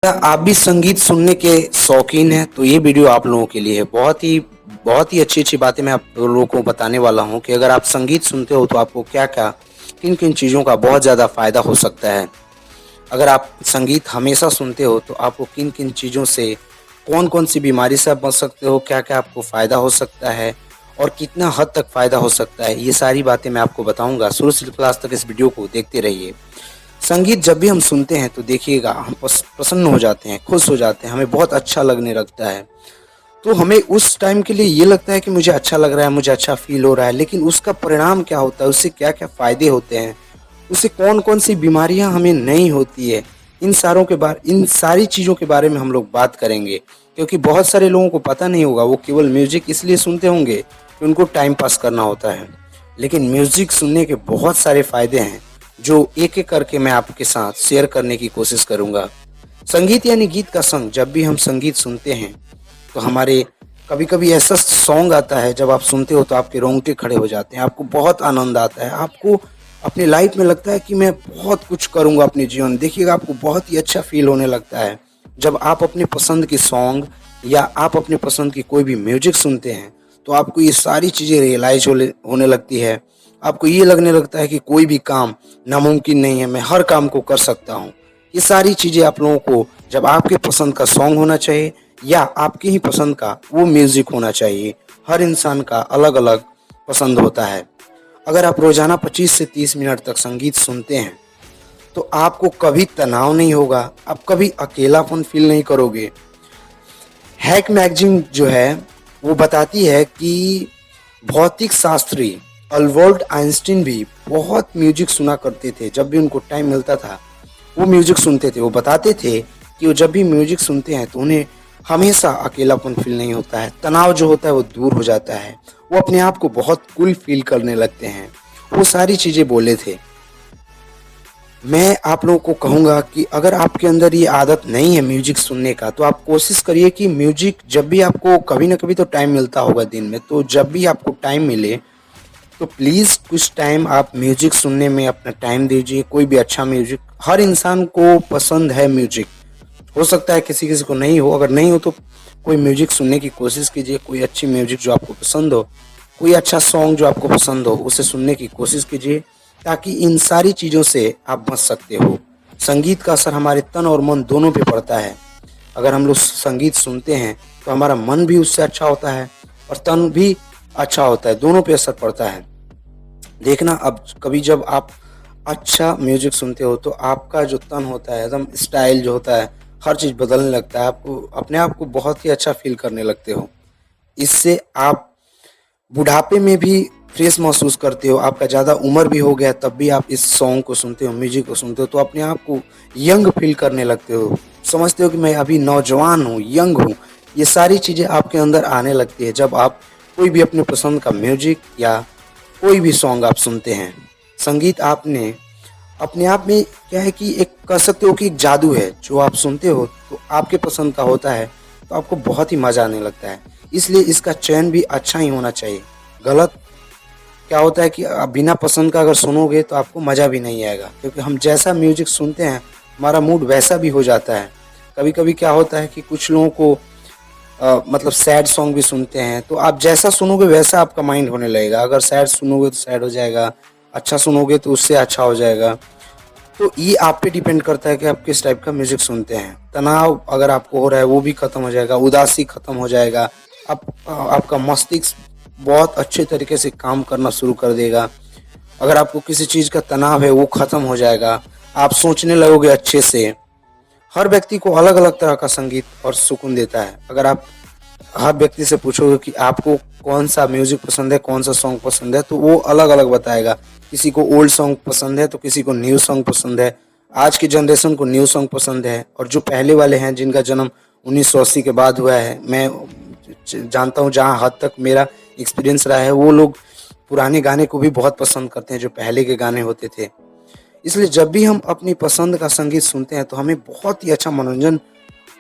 क्या आप भी संगीत सुनने के शौकीन हैं? तो ये वीडियो आप लोगों के लिए है। बहुत ही अच्छी-अच्छी बातें मैं आप लोगों को बताने वाला हूँ कि अगर आप संगीत सुनते हो तो आपको क्या-क्या, किन-किन चीज़ों का बहुत ज़्यादा फ़ायदा हो सकता है। अगर आप संगीत हमेशा सुनते हो तो आपको किन-किन चीज़ों से, कौन-कौन सी बीमारी से आप बच सकते हो, क्या-क्या आपको फ़ायदा हो सकता है और कितना हद तक फ़ायदा हो सकता है, ये सारी बातें मैं आपको बताऊँगा। शुरू से लेकर लास्ट तक इस वीडियो को देखते रहिए। संगीत जब भी हम सुनते हैं तो देखिएगा हम प्रसन्न हो जाते हैं, खुश हो जाते हैं, हमें बहुत अच्छा लगने लगता है। तो हमें उस टाइम के लिए ये लगता है कि मुझे अच्छा लग रहा है, मुझे अच्छा फ़ील हो रहा है, लेकिन उसका परिणाम क्या होता है, उससे क्या-क्या फ़ायदे होते हैं, उससे कौन-कौन सी बीमारियाँ हमें नहीं होती है, इन सारी चीज़ों के बारे में हम लोग बात करेंगे। क्योंकि बहुत सारे लोगों को पता नहीं होगा, वो केवल म्यूज़िक इसलिए सुनते होंगे कि उनको टाइम पास करना होता है। लेकिन म्यूज़िक सुनने के बहुत सारे फ़ायदे हैं, जो एक-एक करके मैं आपके साथ शेयर करने की कोशिश करूँगा। संगीत यानी गीत का संग, जब भी हम संगीत सुनते हैं तो हमारे कभी-कभी ऐसा सॉन्ग आता है जब आप सुनते हो तो आपके रोंगटे खड़े हो जाते हैं, आपको बहुत आनंद आता है, आपको अपनी लाइफ में लगता है कि मैं बहुत कुछ करूँगा अपने जीवन में। देखिएगा आपको बहुत ही अच्छा फ़ील होने लगता है, जब आप अपनी पसंद की सॉन्ग या आप अपनी पसंद की कोई भी म्यूज़िक सुनते हैं, तो आपको ये सारी चीज़ें रियलाइज़ होने लगती है। आपको ये लगने लगता है कि कोई भी काम नामुमकिन नहीं है, मैं हर काम को कर सकता हूँ। ये सारी चीज़ें आप लोगों को जब आपके पसंद का सॉन्ग होना चाहिए या आपकी ही पसंद का वो म्यूज़िक होना चाहिए। हर इंसान का अलग-अलग पसंद होता है। अगर आप रोज़ाना 25 से 30 मिनट तक संगीत सुनते हैं, तो आपको कभी तनाव नहीं होगा, आप कभी अकेलापन फ़ील नहीं करोगे। हैक मैगज़ीन जो है, वो बताती है कि भौतिक शास्त्री अल्बर्ट आइंस्टीन भी बहुत म्यूज़िक सुना करते थे। जब भी उनको टाइम मिलता था, वो म्यूज़िक सुनते थे। वो बताते थे कि वो जब भी म्यूज़िक सुनते हैं तो उन्हें हमेशा अकेलापन फ़ील नहीं होता है। तनाव जो होता है वो दूर हो जाता है। वो अपने आप को बहुत कूल फ़ील करने लगते हैं। वो सारी चीज़ें बोले थे। मैं आप लोगों को कहूँगा कि अगर आपके अंदर ये आदत नहीं है म्यूज़िक सुनने का, तो आप कोशिश करिए कि म्यूज़िक जब भी आपको कभी न कभी तो टाइम मिलता होगा दिन में, तो जब भी आपको टाइम मिले, तो प्लीज़ कुछ टाइम आप म्यूज़िक सुनने में अपना टाइम दीजिए। कोई भी अच्छा म्यूज़िक, हर इंसान को पसंद है म्यूज़िक। हो सकता है किसी-किसी को नहीं हो, अगर नहीं हो तो कोई म्यूज़िक सुनने की कोशिश कीजिए, कोई अच्छी म्यूज़िक जो आपको पसंद हो, कोई अच्छा सॉन्ग जो आपको पसंद हो, उसे सुनने की कोशिश कीजिए, ताकि इन सारी चीज़ों से आप बच सकते हो। संगीत का असर हमारे तन और मन दोनों पे पड़ता है। अगर हम लोग संगीत सुनते हैं, तो हमारा मन भी उससे अच्छा होता है और तन भी अच्छा होता है, दोनों पे असर पड़ता है। देखना, अब कभी जब आप अच्छा म्यूजिक सुनते हो तो आपका जो तन होता है, एकदम स्टाइल जो होता है, हर चीज़ बदलने लगता है। आपको अपने आप को बहुत ही अच्छा फ़ील करने लगते हो। इससे आप बुढ़ापे में भी फ्रेश महसूस करते हो। आपका ज़्यादा उम्र भी हो गया तब भी आप इस सॉन्ग को सुनते हो, म्यूजिक को सुनते हो, तो अपने आप को यंग फ़ील करने लगते हो। समझते हो कि मैं अभी नौजवान हूँ, यंग हूँ। ये सारी चीज़ें आपके अंदर आने लगती है जब आप कोई भी अपने पसंद का म्यूजिक या कोई भी सॉन्ग आप सुनते हैं। संगीत आपने अपने आप में क्या है कि एक कह सकते हो कि एक जादू है, जो आप सुनते हो तो आपके पसंद का होता है, तो आपको बहुत ही मज़ा आने लगता है। इसलिए इसका चयन भी अच्छा ही होना चाहिए। गलत क्या होता है कि बिना पसंद का अगर सुनोगे तो आपको मज़ा भी नहीं आएगा, क्योंकि हम जैसा म्यूज़िक सुनते हैं, हमारा मूड वैसा भी हो जाता है। कभी-कभी क्या होता है कि कुछ लोगों को मतलब सैड सॉन्ग भी सुनते हैं, तो आप जैसा सुनोगे वैसा आपका माइंड होने लगेगा। अगर सैड सुनोगे तो सैड हो जाएगा, अच्छा सुनोगे तो उससे अच्छा हो जाएगा। तो ये आप पे डिपेंड करता है कि आप किस टाइप का म्यूज़िक सुनते हैं। तनाव अगर आपको हो रहा है वो भी खत्म हो जाएगा, उदासी खत्म हो जाएगा। आपका मस्तिष्क बहुत अच्छे तरीके से काम करना शुरू कर देगा। अगर आपको किसी चीज़ का तनाव है वो खत्म हो जाएगा, आप सोचने लगोगे अच्छे से। हर व्यक्ति को अलग-अलग तरह का संगीत और सुकून देता है। अगर आप हर व्यक्ति से पूछोगे कि आपको कौन-सा म्यूज़िक पसंद है, कौन-सा सॉन्ग पसंद है, तो वो अलग-अलग बताएगा। किसी को ओल्ड सॉन्ग पसंद है, तो किसी को न्यू सॉन्ग पसंद है। आज की जनरेशन को न्यू सॉन्ग पसंद है और जो पहले वाले हैं जिनका जन्म 1980 के बाद हुआ है, मैं जानता हूँ जहाँ हद तक मेरा एक्सपीरियंस रहा है, वो लोग पुराने गाने को भी बहुत पसंद करते हैं जो पहले के गाने होते थे। इसलिए जब भी हम अपनी पसंद का संगीत सुनते हैं तो हमें बहुत ही अच्छा मनोरंजन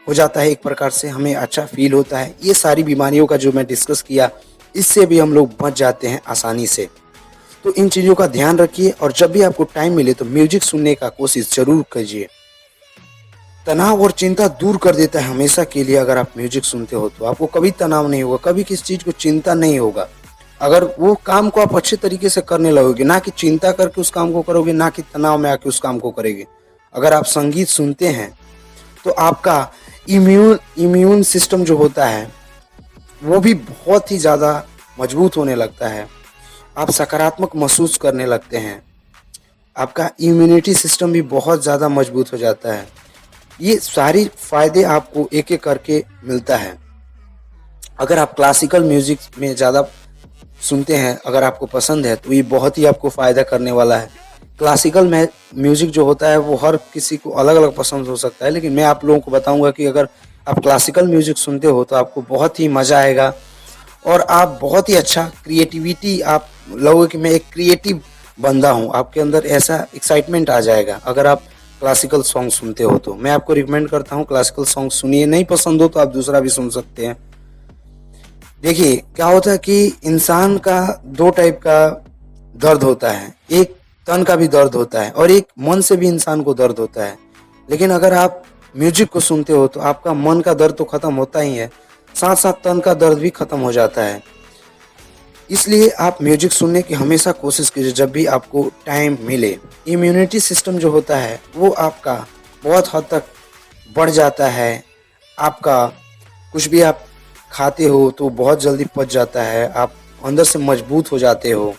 हो जाता है, एक प्रकार से हमें अच्छा फ़ील होता है। ये सारी बीमारियों का जो मैं डिस्कस किया, इससे भी हम लोग बच जाते हैं आसानी से। तो इन चीज़ों का ध्यान रखिए और जब भी आपको टाइम मिले तो म्यूज़िक सुनने का कोशिश ज़रूर कीजिए। तनाव और चिंता दूर कर देता है हमेशा के लिए। अगर आप म्यूजिक सुनते हो तो आपको कभी तनाव नहीं होगा, कभी किसी चीज़ को चिंता नहीं होगा। अगर वो काम को आप अच्छे तरीके से करने लगोगे, ना कि चिंता करके उस काम को करोगे, ना कि तनाव में आके उस काम को करेंगे। अगर आप संगीत सुनते हैं तो आपका इम्यून सिस्टम जो होता है वो भी बहुत ही ज़्यादा मजबूत होने लगता है। आप सकारात्मक महसूस करने लगते हैं, आपका इम्यूनिटी सिस्टम भी बहुत ज़्यादा मजबूत हो जाता है। ये सारी फ़ायदे आपको एक एक करके मिलता है। अगर आप क्लासिकल म्यूज़िक में ज़्यादा सुनते हैं, अगर आपको पसंद है तो ये बहुत ही आपको फ़ायदा करने वाला है। क्लासिकल में म्यूज़िक जो होता है वो हर किसी को अलग अलग पसंद हो सकता है, लेकिन मैं आप लोगों को बताऊंगा कि अगर आप क्लासिकल म्यूज़िक सुनते हो तो आपको बहुत ही मज़ा आएगा और आप बहुत ही अच्छा क्रिएटिविटी, आप लोगोगे कि मैं एक क्रिएटिव बंदा हूँ, आपके अंदर ऐसा एक्साइटमेंट आ जाएगा अगर आप क्लासिकल सॉन्ग सुनते हो। तो मैं आपको रिकमेंड करता हूँ क्लासिकल सॉन्ग सुनिए, नहीं पसंद हो तो आप दूसरा भी सुन सकते हैं। देखिए क्या होता है कि इंसान का दो टाइप का दर्द होता है, एक तन का भी दर्द होता है और एक मन से भी इंसान को दर्द होता है। लेकिन अगर आप म्यूजिक को सुनते हो तो आपका मन का दर्द तो खत्म होता ही है, साथ साथ तन का दर्द भी खत्म हो जाता है। इसलिए आप म्यूजिक सुनने की हमेशा कोशिश कीजिए जब भी आपको टाइम मिले। इम्यूनिटी सिस्टम जो होता है वो आपका बहुत हद तक बढ़ जाता है। आपका कुछ भी आप खाते हो तो बहुत जल्दी पच जाता है, आप अंदर से मजबूत हो जाते हो।